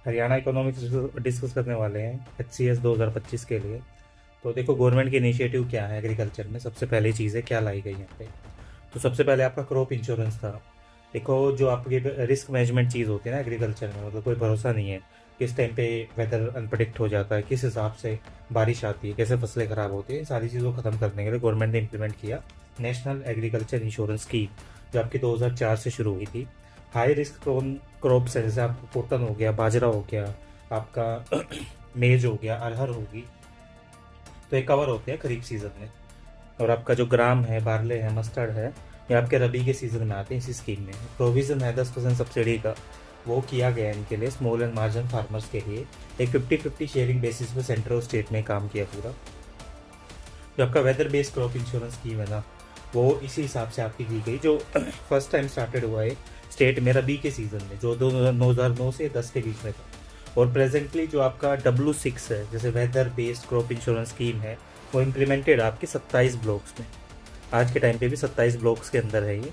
Haryana economics discuss करने वाले हैं HCS 2025 के लिए। तो देखो गवर्नमेंट की इनिशिएटिव क्या है एग्रीकल्चर में, सबसे पहली चीज़ है क्या लाई गई यहाँ पे। तो सबसे पहले आपका क्रॉप इंश्योरेंस था। देखो जो आपकी रिस्क मैनेजमेंट चीज़ होती है ना एग्रीकल्चर में, मतलब कोई भरोसा नहीं है किस टाइम पे वेदर अनप्रडिक्ट हो जाता है, किस हिसाब से बारिश आती है, कैसे फसलें ख़राब होती है, इन सारी चीज़ों को ख़त्म करने के लिए गवर्नमेंट ने इंप्लीमेंट किया नेशनल एग्रीकल्चर इंश्योरेंस स्कीम, जो आपकी 2004 से शुरू हुई थी। हाई रिस्क क्रॉप्स है, जैसे आपको कॉटन हो गया, बाजरा हो गया, आपका मेज हो गया, अरहर होगी, तो ये कवर होते हैं खरीफ सीजन में। और आपका जो ग्राम है, बारले है, मस्टर्ड है, ये आपके रबी के सीजन में आते हैं इसी स्कीम में। प्रोविज़न है 10% सब्सिडी का, वो किया गया है इनके लिए स्मॉल एंड मार्जिन फार्मर्स के लिए। एक 50-50 शेयरिंग बेसिस पे सेंटर और स्टेट में काम किया पूरा। जो आपका weather based crop insurance scheme है ना, वो इसी हिसाब से आपकी की गई, जो फर्स्ट टाइम स्टार्टेड हुआ है स्टेट में रबी के सीज़न में, जो 2009 से 10 के बीच में था। और प्रेजेंटली जो आपका W6 है, जैसे weather based crop insurance scheme है, वो इम्प्लीमेंटेड आपके 27 ब्लॉक्स में। आज के टाइम पे भी 27 ब्लॉक्स के अंदर है ये,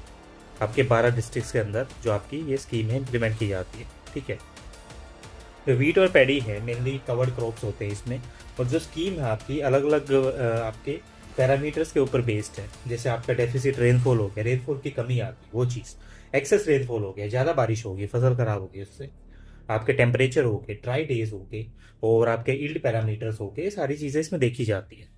आपके 12 डिस्ट्रिक्ट्स के अंदर जो आपकी ये स्कीम है इम्प्लीमेंट की जाती है। ठीक है। तो वीट और पैडी है मेनली कवर्ड क्रॉप्स होते हैं इसमें। और जो स्कीम है आपकी अलग अलग आपके पैरामीटर्स के ऊपर बेस्ड है। जैसे आपका डेफिसिट रेनफॉल हो गया, रेनफॉल की कमी आ गई वो चीज़, एक्सेस रेनफॉल हो गया, ज़्यादा बारिश होगी, फसल खराब होगी उससे, आपके टेम्परेचर हो गए, ड्राई डेज हो गए, और आपके ईल्ड पैरामीटर्स हो गए, ये सारी चीज़ें इसमें देखी जाती है।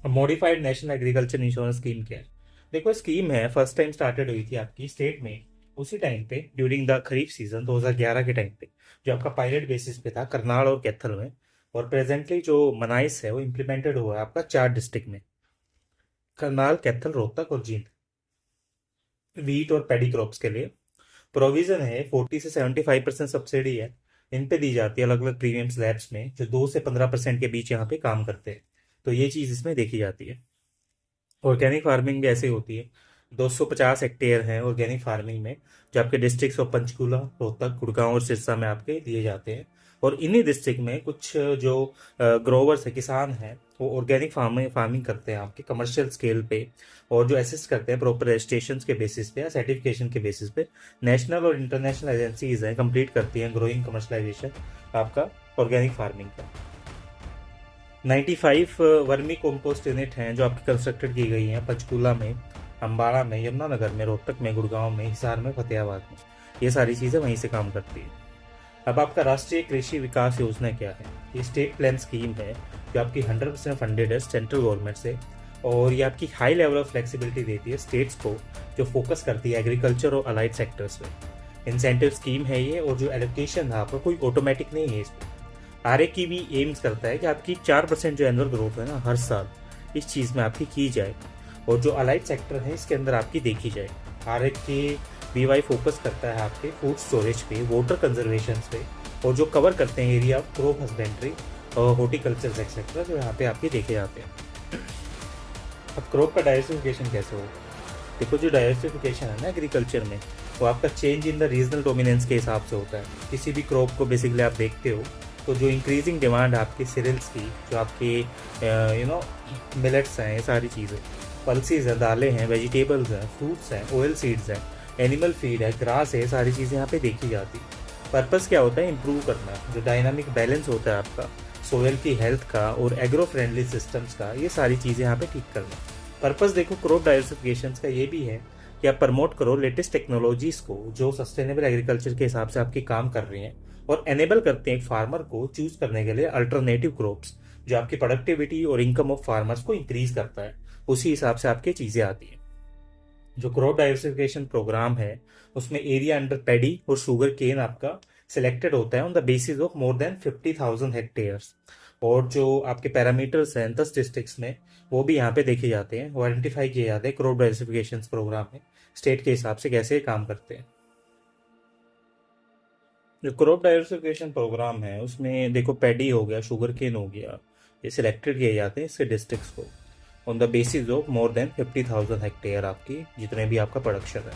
अब modified national agriculture insurance scheme क्या है? देखो स्कीम है फर्स्ट टाइम स्टार्टेड हुई थी आपकी स्टेट में उसी टाइम पे ड्यूरिंग द खरीफ सीजन 2011 के टाइम पे, जो आपका पायलट बेसिस पे था करनाल और कैथल में। और प्रेजेंटली जो मनाइस है वो इम्प्लीमेंटेड हुआ है आपका 4 डिस्ट्रिक्ट में, करनाल, कैथल, रोहतक और जींद। वीट और पैडी क्रॉप्स के लिए प्रोविजन है 40 से 75% सब्सिडी है, इन पे दी जाती है अलग अलग प्रीमियम स्लैब्स में, जो 2 से 15% के बीच यहाँ पे काम करते हैं। तो ये चीज़ इसमें देखी जाती है। ऑर्गेनिक फार्मिंग भी ऐसे ही होती है। 250 हेक्टेयर है ऑर्गेनिक फार्मिंग में, जो आपके डिस्ट्रिक्ट ऑफ पंचकूला, रोहतक, गुड़गांव और सिरसा में आपके दिए जाते हैं। और इन्हीं डिस्ट्रिक्ट में कुछ जो ग्रोवर्स है, किसान हैं, वो ऑर्गेनिक फार्मिंग करते हैं आपके कमर्शियल स्केल पे, और जो असिस्ट करते हैं प्रॉपर रजिस्ट्रेशन के बेसिस पे या सर्टिफिकेशन के बेसिस पे। नेशनल और इंटरनेशनल एजेंसीज हैं कंप्लीट करती हैं ग्रोइंग कमर्शलाइजेशन आपका ऑर्गेनिक फार्मिंग का। 95 वर्मी कंपोस्ट यूनिट हैं जो आपकी कंस्ट्रक्टेड की गई हैं पंचकूला में, अम्बाड़ा में, यमुनानगर में, रोहतक में, गुड़गांव में, हिसार में, फतेहाबाद में। ये सारी चीज़ें वहीं से काम करती है। अब आपका राष्ट्रीय कृषि विकास योजना क्या है? ये स्टेट प्लान स्कीम है जो आपकी 100% फंडेड है सेंट्रल गवर्नमेंट से। और ये आपकी हाई लेवल ऑफ फ्लेक्सिबिलिटी देती है स्टेट्स को, जो फोकस करती है एग्रीकल्चर और अलाइड सेक्टर्स में। इंसेंटिव स्कीम है ये, और जो एलोकेशन है आपका कोई ऑटोमेटिक नहीं है इसमें। आर की भी एम्स करता है कि आपकी 4% जो एनुअल ग्रोथ है ना हर साल, इस चीज़ में आपकी की जाए, और जो अलाइड सेक्टर है इसके अंदर आपकी देखी जाए। आर के BY फोकस करता है आपके फूड स्टोरेज पे, वाटर कंजर्वेशन पे, और जो कवर करते हैं एरिया ऑफ क्रॉप हस्बेंड्री और हॉर्टिकल्चर एक्सेट्रा, जो यहाँ पे आपके देखे जाते हैं। अब क्रॉप का डाइवर्सिफिकेशन कैसे होगा? देखो जो डाइवर्सिफिकेशन है ना एग्रीकल्चर में, वो आपका change in the regional dominance के हिसाब से होता है। किसी भी क्रॉप को बेसिकली आप देखते हो, तो जो इंक्रीजिंग डिमांड आपकी सीरियल्स की, जो आपके मिलेट्स हैं, ये सारी चीज़ें, पल्सीज हैं, दालें हैं, वेजिटेबल्स हैं, फ्रूट्स हैं, ऑयल सीड्स हैं, एनिमल फीड है, ग्रास है, सारी चीज़ें यहाँ पे देखी जाती है। पर्पस क्या होता है? इम्प्रूव करना, जो डायनामिक बैलेंस होता है आपका सोयल की हेल्थ का और एग्रो फ्रेंडली सिस्टम्स का, ये सारी चीज़ें यहाँ पे ठीक करना। पर्पस देखो क्रॉप डाइवर्सिफिकेशन का ये भी है कि आप प्रमोट करो लेटेस्ट टेक्नोलॉजीज़ को जो सस्टेनेबल एग्रीकल्चर के हिसाब से आपकी काम कर रही हैं, और एनेबल करते हैं एक फार्मर को चूज करने के लिए अल्टरनेटिव क्रॉप्स, जो आपकी प्रोडक्टिविटी और इनकम ऑफ फार्मर्स को इंक्रीज करता है। उसी हिसाब से आपकी चीज़ें आती हैं। जो क्रॉप डाइवर्सिफिकेशन प्रोग्राम है, उसमें एरिया अंडर पैडी और शुगर केन आपका सिलेक्टेड होता है on the basis of more than 50,000 hectares. और जो आपके पैरामीटर्स हैं 10 डिस्ट्रिक्ट्स में, वो भी यहाँ पे देखे जाते हैं, वो आइडेंटिफाई किए जाते हैं क्रॉप डाइवर्सिफिकेशन प्रोग्राम में, स्टेट के हिसाब से कैसे काम करते हैं। जो क्रॉप डाइवर्सिफिकेशन प्रोग्राम है उसमें देखो पैडी हो गया, शुगर केन हो गया, ये सिलेक्टेड किए जाते हैं इसके डिस्ट्रिक्ट्स को on the basis of more than 50,000 hectare आपकी जितने भी आपका प्रोडक्शन है।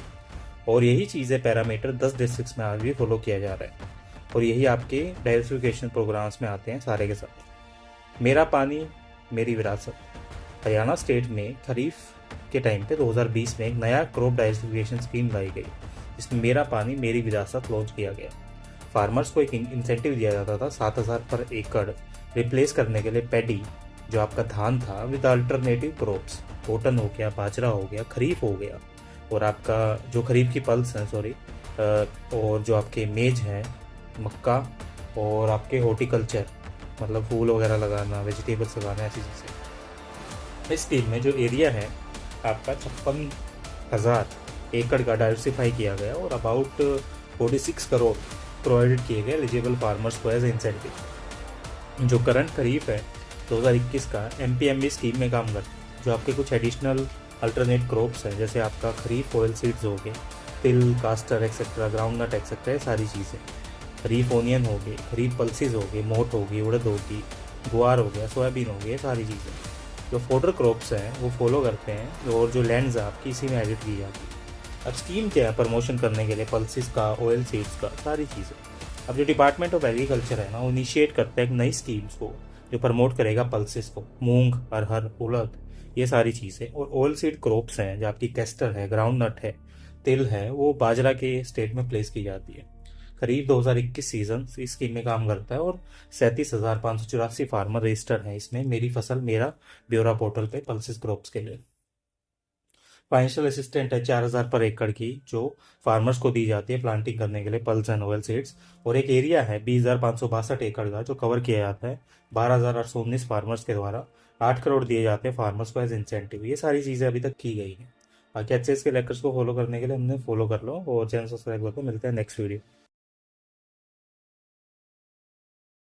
और यही चीज़ें पैरामीटर 10 डिस्ट्रिक्ट्स में आज भी फॉलो किया जा रहा है, और यही आपके डाइवर्सिफिकेशन प्रोग्राम्स में आते हैं सारे के साथ। मेरा पानी मेरी विरासत, हरियाणा स्टेट में खरीफ के टाइम पे 2020 में एक नया क्रॉप डाइवर्सिफिकेशन स्कीम लाई गई, जिसमें मेरा पानी मेरी विरासत लॉन्च किया गया। फार्मर्स को एक इंसेंटिव दिया जाता था 7,000 पर एकड़ रिप्लेस करने के लिए पैडी, जो आपका धान था, विद अल्टरनेटिव क्रॉप्स। कॉटन हो गया, बाजरा हो गया, खरीफ हो गया, और आपका जो खरीफ की पल्स हैं, सॉरी, और जो आपके मेज हैं, मक्का, और आपके हॉर्टिकल्चर मतलब फूल वगैरह लगाना, वेजिटेबल्स लगाना, ऐसी चीज़ें। इस स्कीम में जो एरिया है आपका 56,000 एकड़ का डाइवर्सिफाई किया गया और अबाउट 46 करोड़ प्रोवाइडेड किए गए एलिजिबल फार्मर्स को एज इंसेंटिव। जो करंट खरीफ है 2021 का MPMB स्कीम में काम करता है, जो आपके कुछ एडिशनल अल्टरनेट क्रॉप्स हैं, जैसे आपका खरीफ ऑयल सीड्स हो गए, तिल, castor etcetera, groundnut etcetera, ये सारी चीज़ें। खरीफ ओनियन हो गए, खरीफ पल्सेस हो गए, मोट होगी, उड़द होगी, गुआर हो गया, सोयाबीन हो गई, ये सारी चीज़ें जो फॉडर क्रॉप्स हैं वो फॉलो करते हैं, और जो लैंड्स है आपकी इसी में एडिट की जाती है। अब स्कीम क्या है प्रमोशन करने के लिए पल्सेस का, ऑयल सीड्स का, सारी चीज़ें। अब जो डिपार्टमेंट ऑफ एग्रीकल्चर है ना, वो इनिशिएट करता है एक नई स्कीम्स को जो प्रमोट करेगा पल्सेस को, मूंग, अरहर, उड़द, ये सारी चीज़ें। और ऑयल सीड क्रॉप्स हैं जो आपकी कैस्टर है, ग्राउंड नट है, तिल है, वो बाजरा के स्टेट में प्लेस की जाती है। खरीफ 2021 सीजन इस स्कीम में काम करता है और 37,584 फार्मर रजिस्टर हैं इसमें मेरी फसल मेरा ब्यौरा पोर्टल पे पल्सेस क्रॉप्स के लिए। फाइनेंशियल असिस्टेंट है 4,000 पर एकड़ की, जो फार्मर्स को दी जाती है प्लांटिंग करने के लिए पल्स एंड ऑयल सीड्स। और एक एरिया है 20,562 एकड़ का जो कवर किया जाता है 12,819 फार्मर्स के द्वारा। 8 करोड़ दिए जाते हैं फार्मर्स को एज इंसेंटिव। ये सारी चीज़ें अभी तक की गई हैं। बाकी HCS के लेक्चर्स को फॉलो करने के लिए हमने फॉलो कर लो और चैनल सब्सक्राइब करके मिलते हैं नेक्स्ट वीडियो।